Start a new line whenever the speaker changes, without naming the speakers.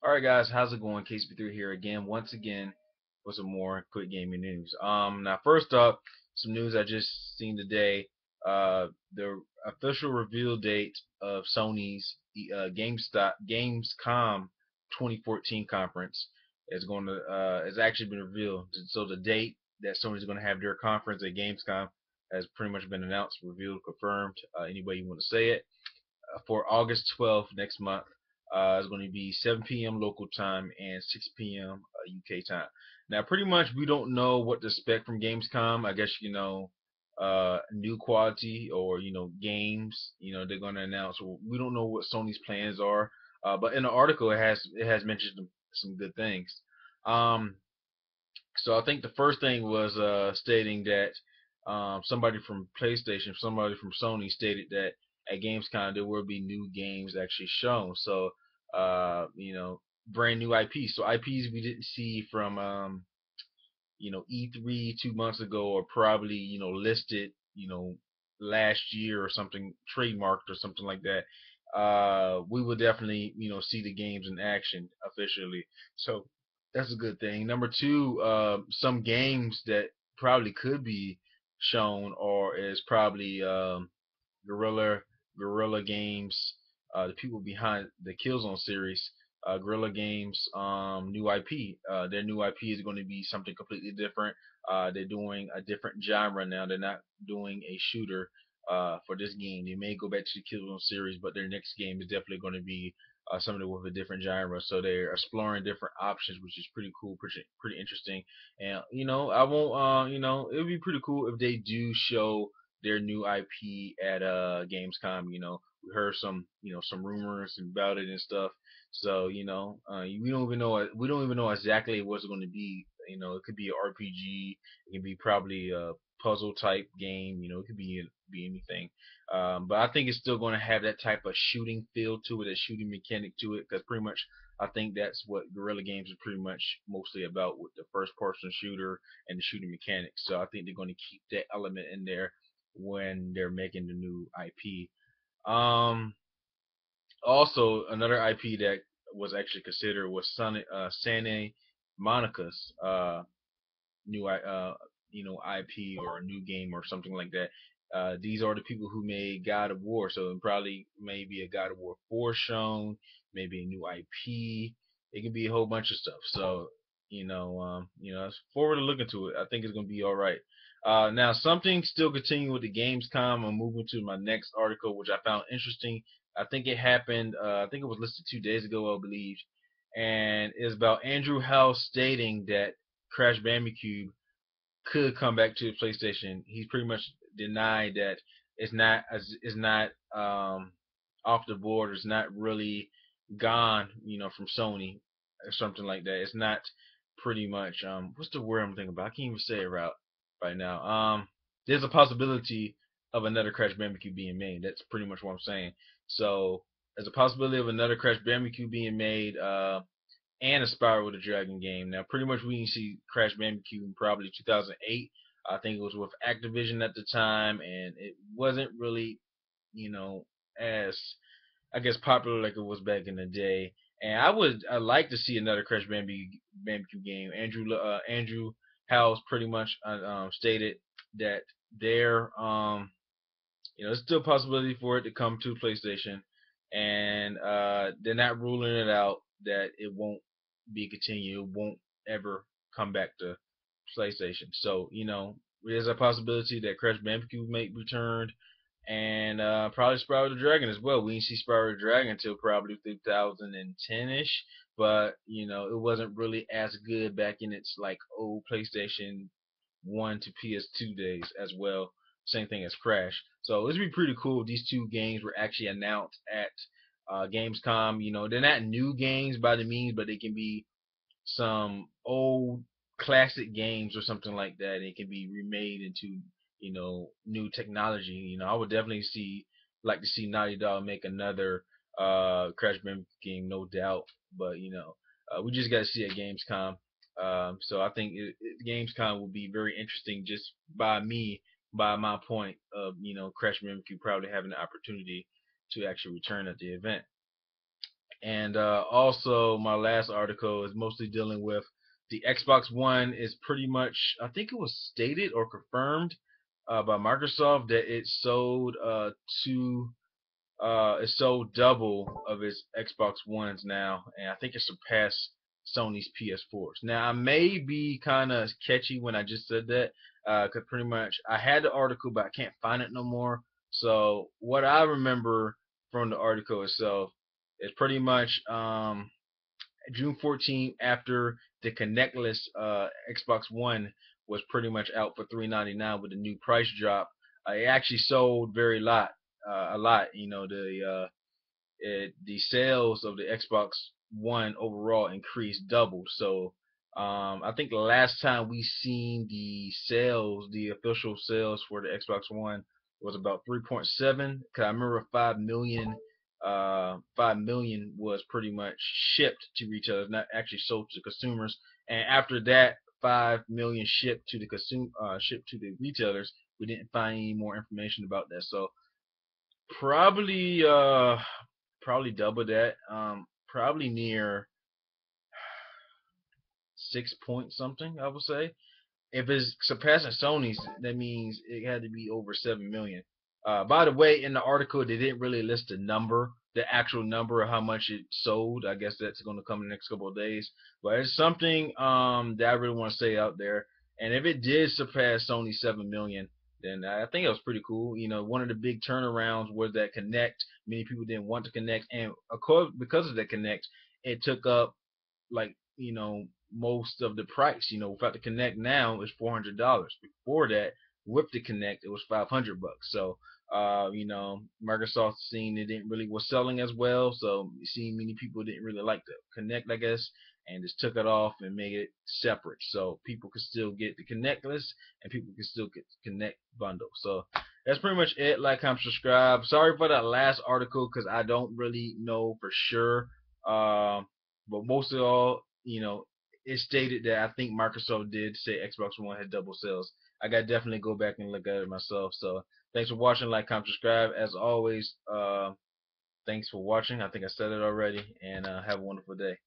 All right, guys, how's it going? KSP3 here again, once again, with some more quick gaming news. Now first up, some news I just seen today. The official reveal date of Sony's Gamescom 2014 conference is actually been revealed. So the date that Sony's going to have their conference at Gamescom has pretty much been announced, revealed, confirmed. Any way you want to say it, for August 12th next month. It's going to be 7 p.m. local time and 6 p.m. UK time. Now, pretty much we don't know what to expect from Gamescom. I guess new quality or games. They're going to announce. We don't know what Sony's plans are. But in the article, it has mentioned some good things. Um, so I think the first thing was stating that somebody from PlayStation, somebody from Sony stated that at Gamescom there will be new games actually shown. So brand new IPs. So IPs we didn't see from E3 2 months ago, or probably listed last year or something, trademarked or something like that. We will definitely see the games in action officially. So that's a good thing. Number two, some games that probably could be shown or is probably Guerrilla Guerrilla Games, the people behind the Killzone series. Guerrilla Games new IP. Their new IP is going to be something completely different. They're doing a different genre now. They're not doing a shooter for this game. They may go back to the Killzone series, but their next game is definitely going to be something with a different genre. So they're exploring different options, which is pretty cool, pretty interesting. And I won't. It would be pretty cool if they do show their new IP at Gamescom. We heard some rumors about it and stuff. So we don't even know exactly what it's going to be. It could be an RPG. It could be probably a puzzle type game. It could be anything. But I think it's still going to have that type of shooting feel to it, a shooting mechanic to it, because pretty much I think that's what Guerrilla Games is pretty much mostly about, with the first person shooter and the shooting mechanics. So I think they're going to keep that element in there when they're making the new IP. Um, Also, another IP that was actually considered was Santa Monica's new IP or a new game or something like that. These are the people who made God of War, so probably maybe a God of War 4 shown, maybe a new IP. It could be a whole bunch of stuff. So it's forward to look into it. I think it's gonna be all right. Now, something still continuing with the Gamescom. I'm moving to my next article, which I found interesting. I think it happened. I think it was listed 2 days ago, I believe, and it's about Andrew House stating that Crash Bandicoot could come back to the PlayStation. He's pretty much denied that it's not off the board. It's not really gone, from Sony or something like that. It's not pretty much what's the word I'm thinking about? I can't even say it right now. There's a possibility of another Crash Bandicoot being made. That's pretty much what I'm saying. So there's a possibility of another Crash Bandicoot being made. And a Spyro the Dragon game. Now, pretty much we can see Crash Bandicoot in probably 2008. I think it was with Activision at the time, and it wasn't really, as I guess popular like it was back in the day. And I like to see another Crash Bandicoot game. Andrew House pretty much stated that there there's still a possibility for it to come to PlayStation, and they're not ruling it out that it won't be continued. It won't ever come back to PlayStation. So there's a possibility that Crash Bandicoot may return, and probably Spyro the Dragon as well. We didn't see Spyro the Dragon until probably 2010ish, but it wasn't really as good back in its like old PlayStation 1 to PS2 days as well. Same thing as Crash. So it'd be pretty cool if these two games were actually announced at Gamescom. They're not new games by the means, but they can be some old classic games or something like that. It can be remade into new technology. I would definitely like to see Naughty Dog make another Crash Bandicoot game, no doubt. But we just got to see at Gamescom. So I think Gamescom will be very interesting, just by my point of Crash Bandicoot probably having the opportunity to actually return at the event. And also, my last article is mostly dealing with the Xbox One. Is pretty much, I think it was stated or confirmed by Microsoft that it sold double of its Xbox Ones now, and I think it surpassed Sony's PS4s. Now, I may be kind of catchy when I just said that, because pretty much I had the article, but I can't find it no more. So, what I remember from the article itself is pretty much June 14th, after the connectless Xbox One was pretty much out for $399 with the new price drop. It actually sold a lot. The sales of the Xbox One overall increased doubled. So I think the last time we seen the official sales for the Xbox One was about 3.7. Cause I remember 5 million was pretty much shipped to retailers, not actually sold to consumers. And after that, 5 million shipped to the retailers. We didn't find any more information about that. So probably probably double that. Probably near 6 point something, I would say. If it's surpassing Sony's, that means it had to be over 7 million. By the way, in the article, they didn't really list the actual number of how much it sold. I guess that's going to come in the next couple of days. But it's something that I really want to say out there. And if it did surpass Sony's 7 million, then I think it was pretty cool. One of the big turnarounds was that Connect. Many people didn't want to connect, and of course, because of that Connect, it took up like most of the price. Without the Connect now it's $400. Before that, with the Connect, it was $500. So Microsoft seen it didn't really was selling as well. So you see, many people didn't really like the Connect, I guess, and just took it off and made it separate, so people could still get the Connectless and people could still get the Connect bundle. So that's pretty much it. Like, comment, subscribe. Sorry for that last article because I don't really know for sure. But most of all, it stated that I think Microsoft did say Xbox One had double sales. I gotta definitely go back and look at it myself. So thanks for watching. Like, comment, subscribe. As always, thanks for watching. I think I said it already, and have a wonderful day.